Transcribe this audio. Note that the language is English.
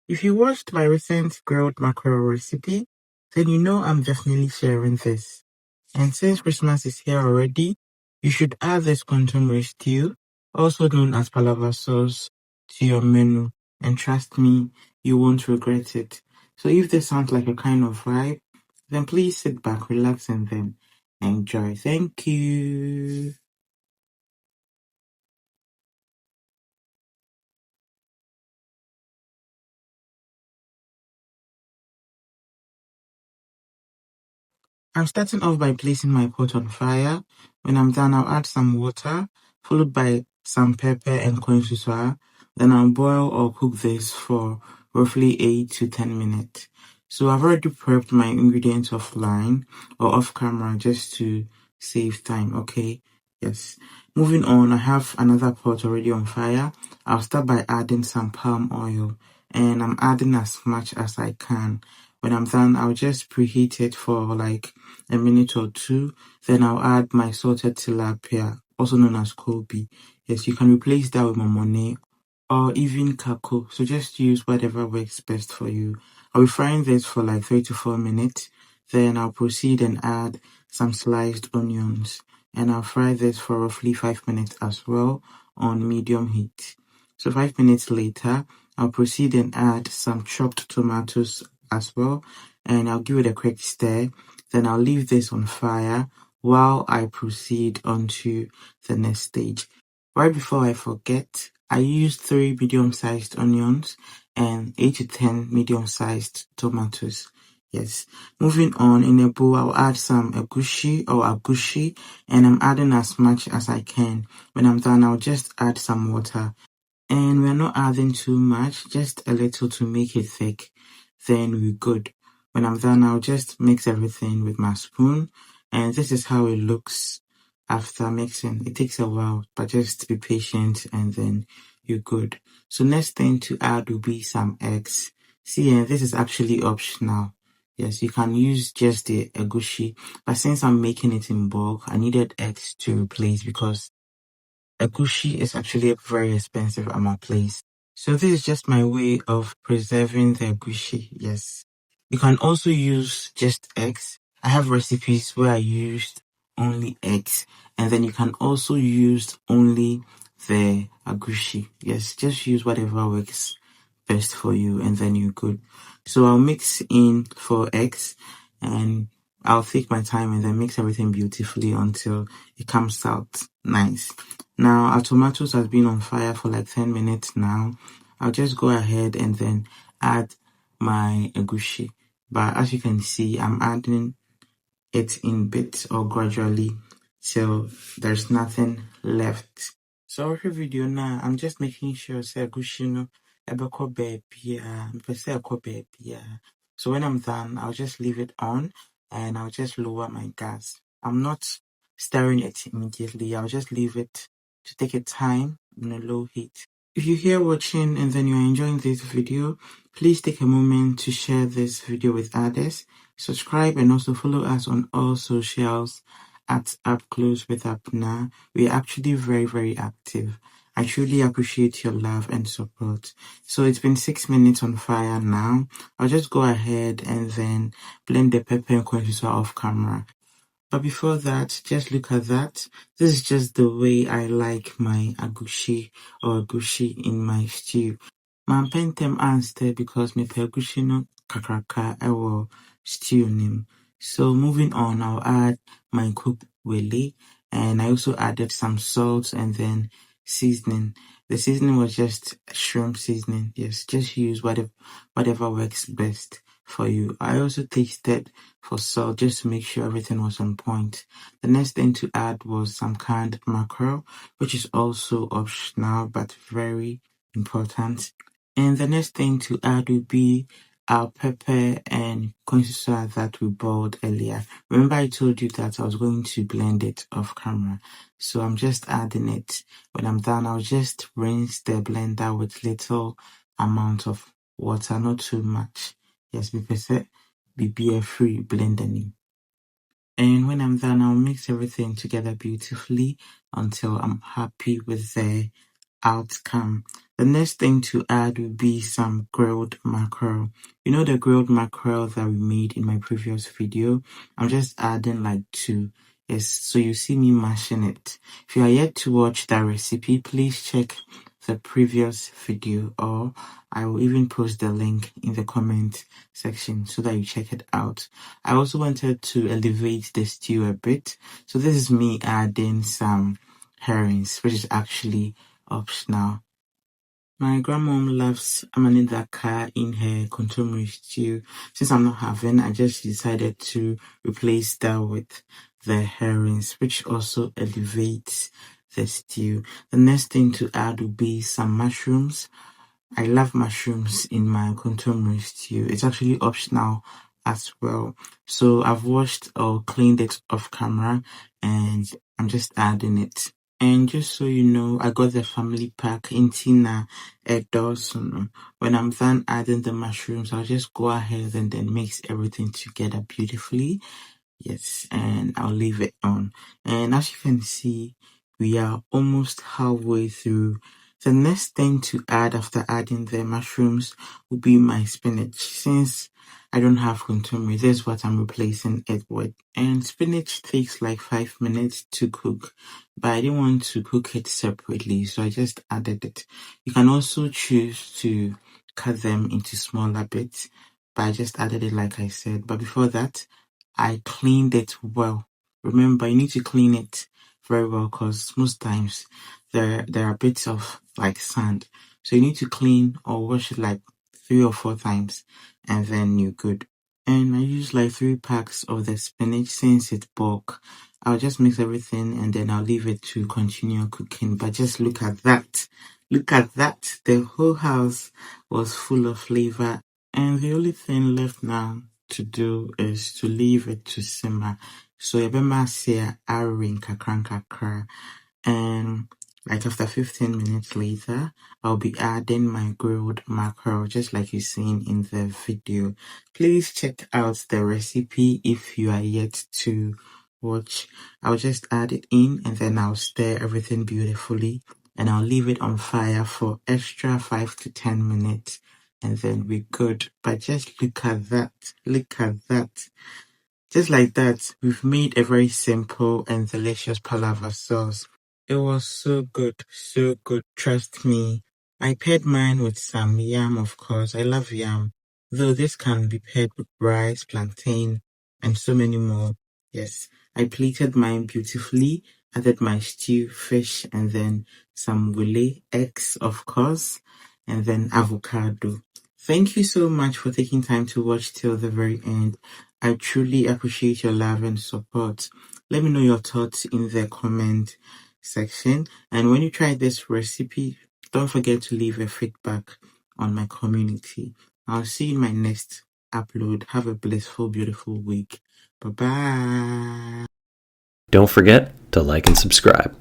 If you watched my recent grilled mackerel recipe, then you know I'm definitely sharing this. And since Christmas is here already, you should add this kontomire stew, also known as Palava sauce, to your menu. And trust me, you won't regret it. So if this sounds like a kind of vibe, then please sit back, relax, and then enjoy. Thank you. I'm starting off by placing my pot on fire. When I'm done, I'll add some water, followed by some pepper and Kwansusuaa. Then I'll boil or cook this for roughly 8 to 10 minutes. So I've already prepped my ingredients offline or off camera just to save time, okay? Yes. Moving on, I have another pot already on fire. I'll start by adding some palm oil, and I'm adding as much as I can. When I'm done, I'll just preheat it for like a minute or two. Then I'll add my salted tilapia, also known as koobi. Yes, you can replace that with momoni or even kako. So just use whatever works best for you. I'll be frying this for like 3 to 4 minutes. Then I'll proceed and add some sliced onions. And I'll fry this for roughly 5 minutes as well on medium heat. So 5 minutes later, I'll proceed and add some chopped tomatoes as well. And I'll give it a quick stir. Then I'll leave this on fire while I proceed onto the next stage. Right before I forget, I used 3 medium-sized onions and 8 to 10 medium-sized tomatoes. Yes. Moving on, in a bowl, I'll add some Egushie or agushi, and I'm adding as much as I can. When I'm done, I'll just add some water. And we're not adding too much, just a little to make it thick. Then we're good. When I'm done, I'll just mix everything with my spoon. And this is how it looks after mixing. It takes a while, but just be patient and then you're good. So next thing to add will be some eggs. See, this is actually optional. Yes, you can use just the Egushie, but since I'm making it in bulk, I needed eggs to replace because Agushi is actually very expensive at my place. So this is just my way of preserving the agushi. Yes. You can also use just eggs. I have recipes where I used only eggs, and then you can also use only the agushi. Yes, just use whatever works best for you and then you're good. So I'll mix in 4 eggs and I'll take my time and then mix everything beautifully until it comes out nice. Now our tomatoes has been on fire for like 10 minutes now. I'll just go ahead and then add my egushi. But as you can see, I'm adding it in bits or gradually till there's nothing left. So every video now, I'm just making sure say egushi no ebeko baby. So when I'm done, I'll just leave it on and I'll just lower my gas. I'm not stirring it immediately. I'll just leave it to take a time on a low heat. If you're here watching and then you're enjoying this video, please take a moment to share this video with others. Subscribe and also follow us on all socials at Upclose with Abena. We're actually very, very active. I truly appreciate your love and support. So it's been 6 minutes on fire now. I'll just go ahead and then blend the pepper and Kwansusuaa off camera. But before that, just look at that. This is just the way I like my agushi or agushi in my stew. Mampentem anste because me pe agushi no kakraka ewo stew nim. So moving on, I'll add my cooked wele, and I also added some salt and then seasoning. The seasoning was just shrimp seasoning. Yes, just use whatever works best for you. I also tasted for salt just to make sure everything was on point. The next thing to add was some canned mackerel, which is also optional but very important. And the next thing to add would be our pepper and Kwansusuaa that we boiled earlier. Remember I told you that I was going to blend it off camera. So I'm just adding it. When I'm done, I'll just rinse the blender with little amount of water, not too much. Yes, because be free blending. And when I'm done, I'll mix everything together beautifully until I'm happy with the outcome. The next thing to add would be some grilled mackerel. You know the grilled mackerel that we made in my previous video? I'm just adding like 2. Yes, so you see me mashing it. If you are yet to watch that recipe, please check the previous video, or I will even post the link in the comment section so that you check it out. I also wanted to elevate the stew a bit. So this is me adding some herrings, which is actually optional. My grandmom loves amanidaka in her kontomire stew. Since I'm not having, I just decided to replace that with the herrings, which also elevates the stew. The next thing to add would be some mushrooms. I love mushrooms in my kontomire stew. It's actually optional as well. So I've washed or cleaned it off camera and I'm just adding it. And just so you know, I got the family pack in Tina at Dawson. When I'm done adding the mushrooms, I'll just go ahead and then mix everything together beautifully. Yes, and I'll leave it on. And as you can see, we are almost halfway through. The next thing to add after adding the mushrooms will be my spinach. Since I don't have kontomire, this is what I'm replacing it with. And spinach takes like 5 minutes to cook, but I didn't want to cook it separately, so I just added it. You can also choose to cut them into smaller bits, but I just added it like I said. But before that, I cleaned it well. Remember, you need to clean it very well because most times there are bits of like sand. So you need to clean or wash it like 3 or 4 times and then you're good. And I use like 3 packs of the spinach since it's bulk. I'll just mix everything and then I'll leave it to continue cooking. But just look at that. Look at that. The whole house was full of flavor. And the only thing left now to do is to leave it to simmer. So Abena say airing kakra, and like after 15 minutes later, I'll be adding my grilled mackerel just like you seen in the video. Please check out the recipe if you are yet to watch. I'll just add it in and then I'll stir everything beautifully and I'll leave it on fire for extra 5 to 10 minutes. And then we're good. But just look at that. Look at that. Just like that, we've made a very simple and delicious palava sauce. It was so good, trust me. I paired mine with some yam, of course. I love yam. Though this can be paired with rice, plantain, and so many more. Yes, I plated mine beautifully, added my stew, fish, and then some Wele, eggs, of course, and then avocado. Thank you so much for taking time to watch till the very end. I truly appreciate your love and support. Let me know your thoughts in the comment section. And when you try this recipe, don't forget to leave a feedback on my community. I'll see you in my next upload. Have a blissful, beautiful week. Bye-bye. Don't forget to like and subscribe.